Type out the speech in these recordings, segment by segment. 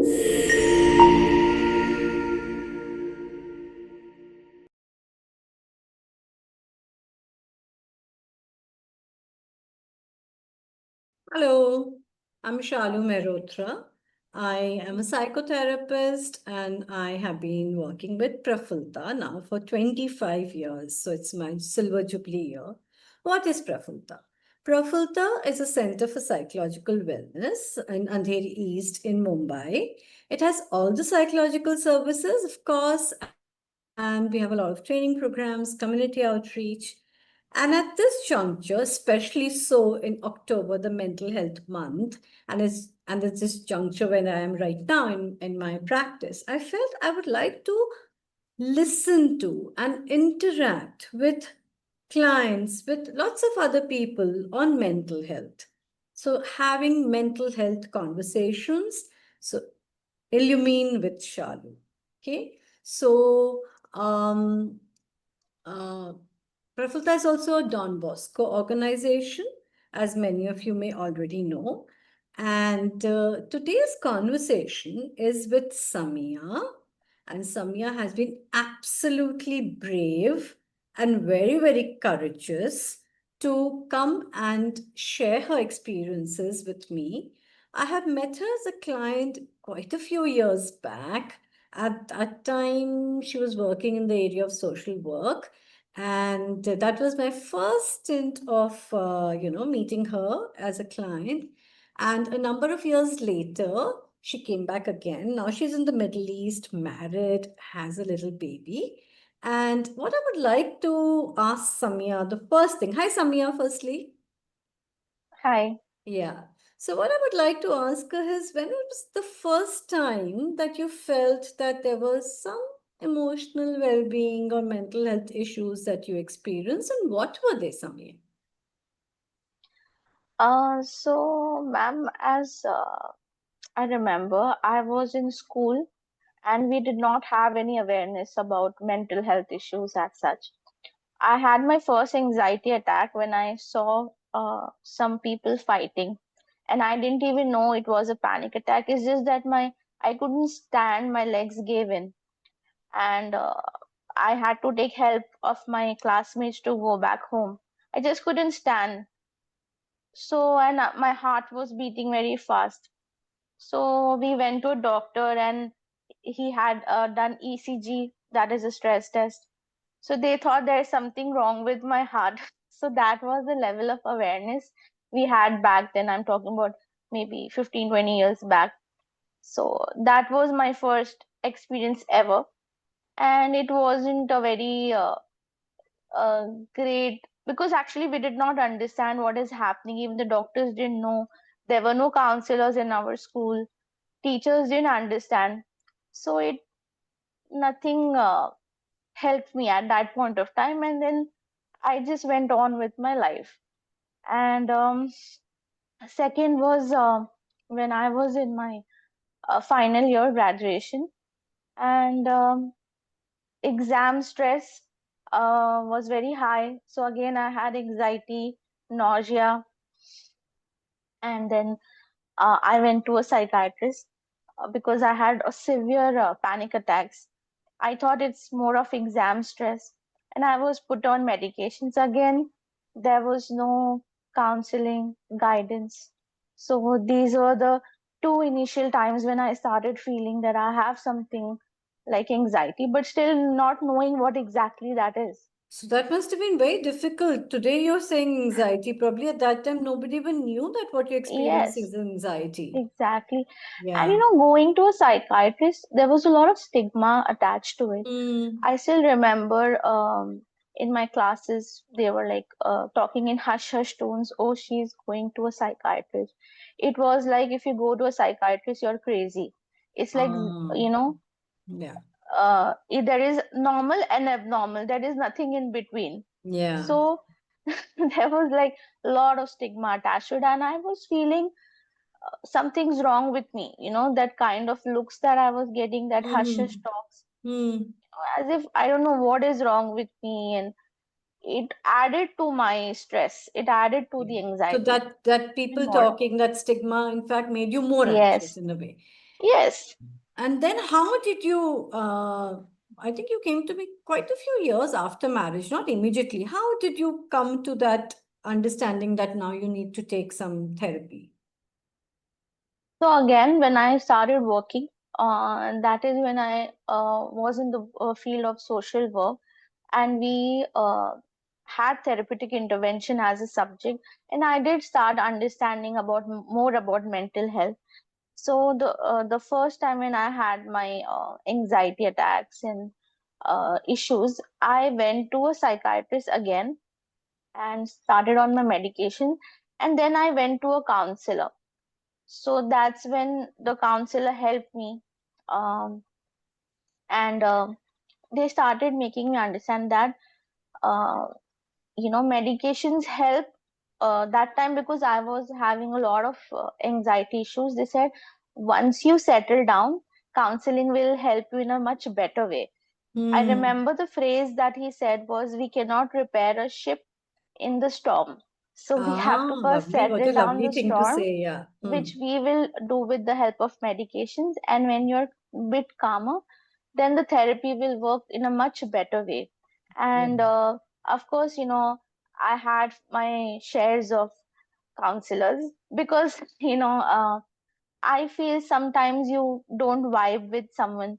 Hello, I'm Shalu Mehrotra. I am a psychotherapist and I have been working with Prafulta now for 25 years. So it's my silver jubilee year. What is Prafulta? Prafulta is a center for psychological wellness in Andheri East in Mumbai. It has all the psychological services, of course, and we have a lot of training programs, community outreach. And at this juncture, especially so in October, the mental health month, and it's this juncture when I am right now in my practice, I felt I would like to listen to and interact with clients, with lots of other people on mental health. So having mental health conversations. So Illumine with Shalu. Okay. So uh, Prafulta is also a Don Bosco organization, as many of you may already know. And today's conversation is with Samia. And Samia has been absolutely brave and very, very courageous to come and share her experiences with me. I have met her as a client quite a few years back. At that time, she was working in the area of social work, and that was my first stint of meeting her as a client. And a number of years later, she came back again. Now she's in the Middle East, married, has a little baby. And what I would like to ask Samia, the first thing, hi Samia, firstly. Hi. Yeah. So what I would like to ask her is, when was the first time that you felt that there was some emotional well-being or mental health issues that you experienced, and what were they, Samir? Ma'am, as I remember, I was in school and we did not have any awareness about mental health issues as such. I had my first anxiety attack when I saw some people fighting, and I didn't even know it was a panic attack. It's just that I couldn't stand, my legs gave in, and I had to take help of my classmates to go back home. I just couldn't stand. So, and my heart was beating very fast. So we went to a doctor and he had done ECG, that is a stress test. So they thought there's something wrong with my heart. So that was the level of awareness we had back then. I'm talking about maybe 15, 20 years back. So that was my first experience ever. And it wasn't a very great, because actually we did not understand what is happening. Even the doctors didn't know. There were no counselors in our school. Teachers didn't understand. So it nothing helped me at that point of time. And then I just went on with my life. And second was when I was in my final year graduation, and exam stress was very high. So again, I had anxiety, nausea, and then I went to a psychiatrist because I had a severe panic attacks. I thought it's more of exam stress, and I was put on medications again. There was no counseling guidance. So these were the two initial times when I started feeling that I have something like anxiety, but still not knowing what exactly that is. So that must have been very difficult. Today you're saying anxiety. Probably at that time nobody even knew that what you're experiencing Yes, is anxiety. exactly. And Yeah. going to a psychiatrist, there was a lot of stigma attached to it. Mm. I still remember in my classes, they were like talking in hush hush tones. Oh, she's going to a psychiatrist. It was like, if you go to a psychiatrist, you're crazy. It's like, Ah. Yeah. there is normal and abnormal. There is nothing in between. Yeah. So there was like a lot of stigma attached to it, and I was feeling something's wrong with me. That kind of looks that I was getting, that hush hush Mm. talks, Mm. as if I don't know what is wrong with me, and it added to my stress. It added to Yeah. the So anxiety that even people more. talking, that stigma, in fact, made you more anxious Yes, in a way. Yes. And then how did you, I think you came to me quite a few years after marriage, not immediately. How did you come to that understanding that now you need to take some therapy? So again, when I started working, that is when I was in the field of social work, and we had therapeutic intervention as a subject, and I did start understanding about more about mental health. So the first time when I had my anxiety attacks and issues, I went to a psychiatrist again and started on my medication, and then I went to a counselor. So that's when the counselor helped me, um, and they started making me understand that uh, medications help. That time, because I was having a lot of anxiety issues, they said once you settle down, counseling will help you in a much better way. I Hmm. remember the phrase that he said was, we cannot repair a ship in the storm, so we have to Ah, first lovely. What a settle down lovely the thing to storm, say. Yeah. Hmm. which we will do with the help of medications. And when you're a bit calmer, then the therapy will work in a much better way. Yeah. And of course, I had my shares of counselors, because I feel sometimes you don't vibe with someone.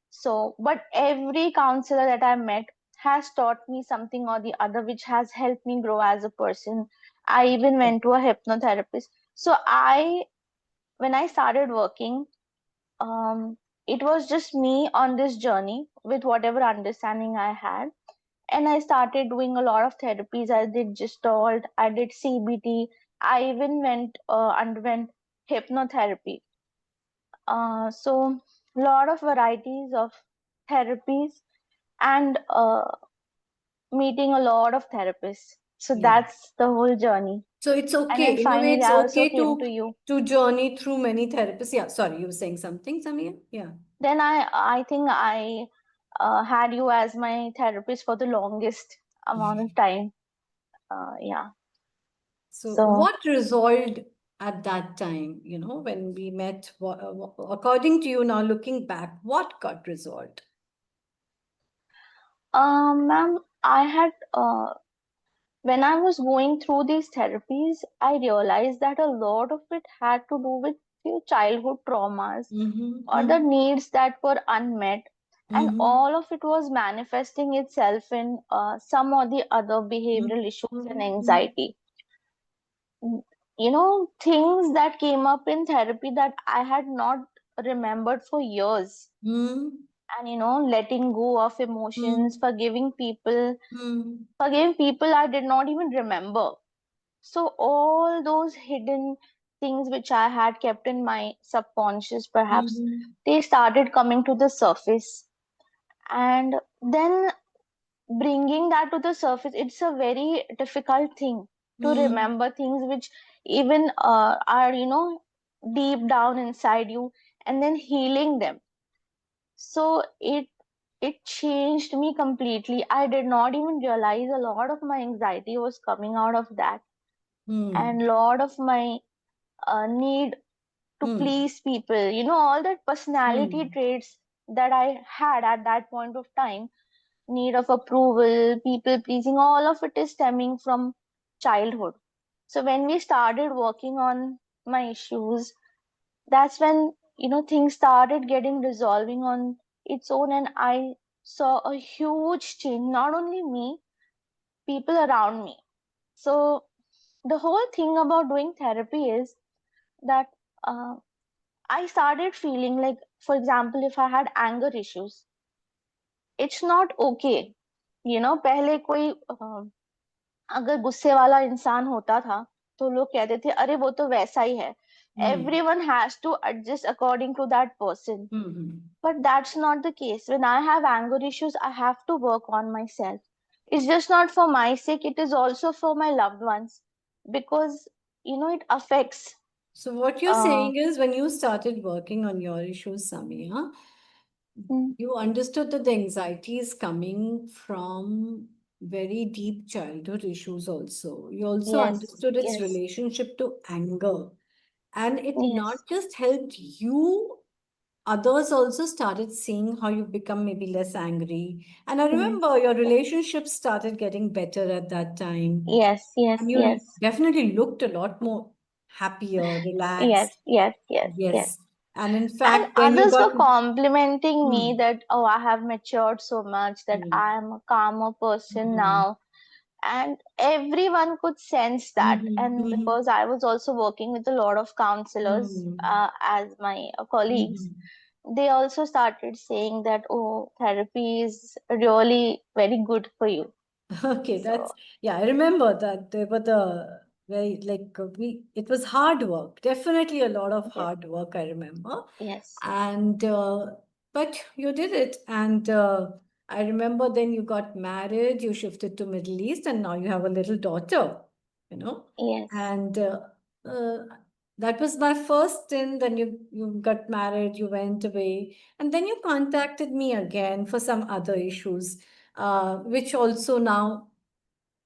So, but every counselor that I met has taught me something or the other, which has helped me grow as a person. I even went to a hypnotherapist. So when I started working, um, it was just me on this journey with whatever understanding I had. And I started doing a lot of therapies. I did Gestalt, I did CBT, I even underwent hypnotherapy. So lot of varieties of therapies, and meeting a lot of therapists. So Yeah. that's the whole journey. So it's And okay. then In a way, finally, it's I also okay came to you. to journey through many therapists. Yeah. Sorry, you were saying something, Samia? Yeah. Then I think I had you as my therapist for the longest amount of time. Yeah. So So what resolved at that time, when we met? According to you now, looking back, what got resolved? ma'am, I had when I was going through these therapies, I realized that a lot of it had to do with few childhood traumas or the Mm-hmm. needs that were unmet, and Mm-hmm. all of it was manifesting itself in some or the other behavioral issues and Mm-hmm. anxiety. Things that came up in therapy that I had not remembered for years. Mm-hmm. And letting go of emotions, Mm-hmm. forgiving people I did not even remember. So all those hidden things which I had kept in my subconscious, perhaps, Mm-hmm. they started coming to the surface. And then bringing that to the surface, it's a very difficult thing to Mm-hmm. remember things which even are, deep down inside you, and then healing them. So it changed me completely. I did not even realize a lot of my anxiety was coming out of that, Mm-hmm. and a lot of my need to please people, all that personality Mm-hmm. traits that I had at that point of time, need of approval, people pleasing, all of it is stemming from childhood. So when we started working on my issues, that's when, things started getting resolving on its own, and I saw a huge change, not only me, people around me. So the whole thing about doing therapy is that uh, I started feeling like, for example, if I had anger issues, it's not okay. पहले कोई अगर गुस्से वाला इंसान होता था, तो लोग कहते थे, अरे वो तो वैसा ही है. Mm-hmm. Everyone has to adjust according to that person. Mm-hmm. But that's not the case. When I have anger issues, I have to work on myself. It's just not for my sake, it is also for my loved ones, because it affects. So what you're Uh, saying is when you started working on your issues, Samia, mm, you understood that the anxiety is coming from very deep childhood issues also. You also yes, understood its yes, relationship to anger. And it yes, not just helped you others also started seeing how you become maybe less angry. And I Mm. remember your Yeah. relationships started getting better at that time. Yes, yes, And you yes, definitely looked a lot more happier, yes, relaxed. yes, yes, yes. Yes. And in And fact, then you others got, were complimenting me hmm, that, oh, I have matured so much, that hmm, I am a calmer person hmm, now. And everyone could sense that. hmm, And hmm, because I was also working with a lot of counselors hmm, as my colleagues, hmm. they also started saying that, oh, therapy is really very good for you. Okay, So, yeah, I remember that they were the very, like, it was hard work, definitely a lot of yes, hard work, I remember. yes, And, but you did it. And I remember then you got married, you shifted to Middle East, and now you have a little daughter, you know. yes, And uh, that was my first stint. Then you got married, you went away, and then you contacted me again for some other issues, which also now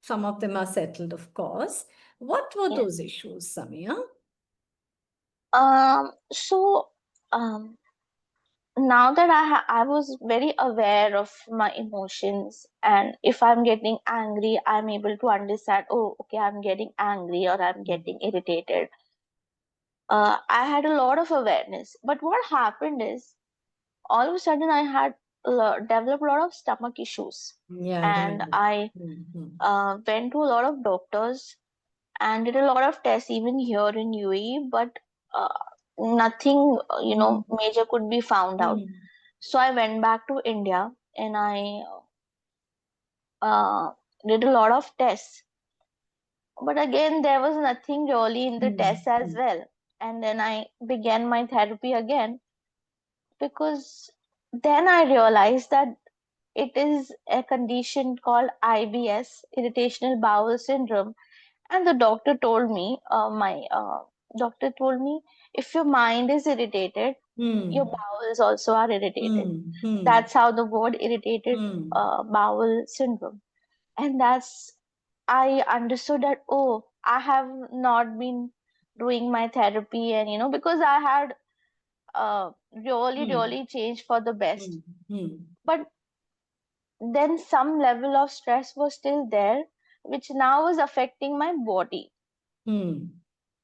some of them are settled, of course. What were yes. those issues, Samia? So, um, now that I was very aware of my emotions, and if I'm getting angry, I'm able to understand, oh, okay, I'm getting angry or I'm getting irritated. I had a lot of awareness. But what happened is, all of a sudden, I had developed a lot of stomach issues, Yeah, I and remember. I Mm-hmm. went to a lot of doctors and did a lot of tests even here in UAE, but uh, nothing, major could be found out. Mm-hmm. So I went back to India and I uh, did a lot of tests. But again, there was nothing really in the test as Mm-hmm. well. And then I began my therapy again, because then I realized that it is a condition called IBS, irritational bowel syndrome. And the doctor told me, my doctor told me, if your mind is irritated, your Mm-hmm. bowels also are irritated. Mm-hmm. That's how the word irritated bowel syndrome. And that's, I understood that, oh, I have not been doing my therapy, and because I had really, Mm-hmm. really changed for the best. Mm-hmm. But then some level of stress was still there, which now was affecting my body, Mm-hmm.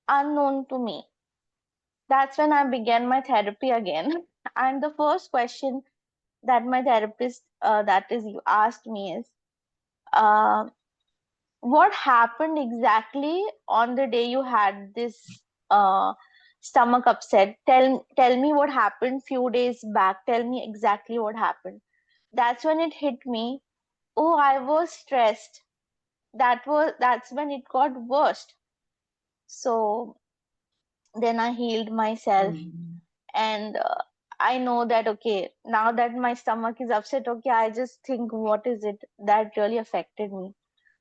unknown to me. That's when I began my therapy again. And the first question that my therapist, that is, you asked me is, uh, what happened exactly on the day you had this stomach upset? Tell me what happened few days back. Tell me exactly what happened. That's when it hit me. Oh, I was stressed. That's when it got worst. So then I healed myself, Mm-hmm. and I know that, okay, now that my stomach is upset, okay, I just think, what is it that really affected me?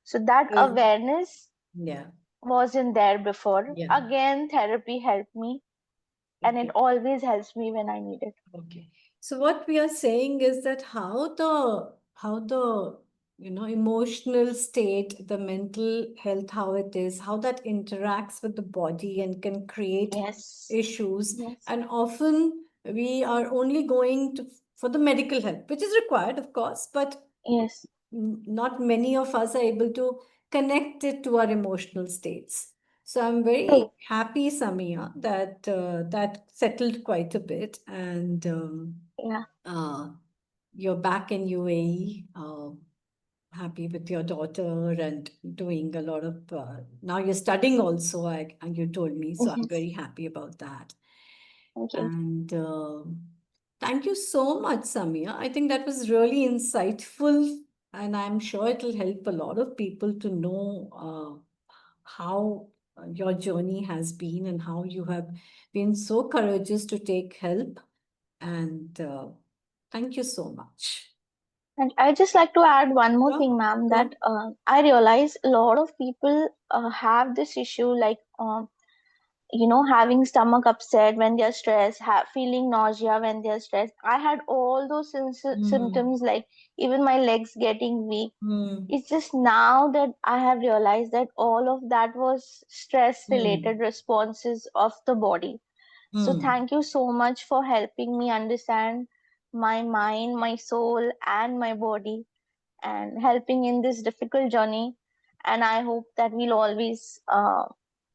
So that awareness Yeah, wasn't there before. yeah. Again, therapy helped me, and it Okay. always helps me when I need it. Okay. So what we are saying is that how the emotional state, the mental health, how it is, how that interacts with the body and can create Yes, issues. yes, And often we are only going to for the medical help, which is required, of course, but yes, not many of us are able to connect it to our emotional states. So I'm very true. happy, Samia, that that settled quite a bit, and Yeah, uh, you're back in UAE. Happy with your daughter and doing a lot of. Now you're studying also. And you told me, so I'm yes, very happy about that. thank you. And thank you so much, Samia. I think that was really insightful, and I'm sure it'll help a lot of people to know how your journey has been and how you have been so courageous to take help. And thank you so much. And I just like to add one more Sure, thing, ma'am, sure. that I realize a lot of people have this issue, like, having stomach upset when they're stressed, feeling nausea when they're stressed. I had all those Mm, symptoms, like even my legs getting weak. mm, It's just now that I have realized that all of that was stress mm, related responses of the body. So Hmm. thank you so much for helping me understand my mind, my soul, and my body, and helping in this difficult journey. And I hope that we'll always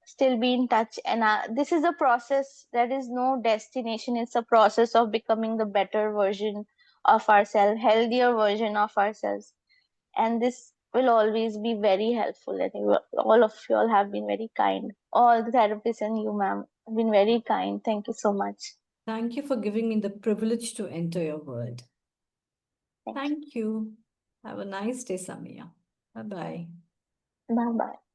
still be in touch. And this is a process. There is no destination. It's a process of becoming the better version of ourselves, healthier version of ourselves. And this will always be very helpful. And all of you all have been very kind. All the therapists and you, ma'am, have been very kind. Thank you so much. Thank you for giving me the privilege to enter your world. Thank Thank you. Have a nice day, Samia. Bye-bye. you. Bye bye.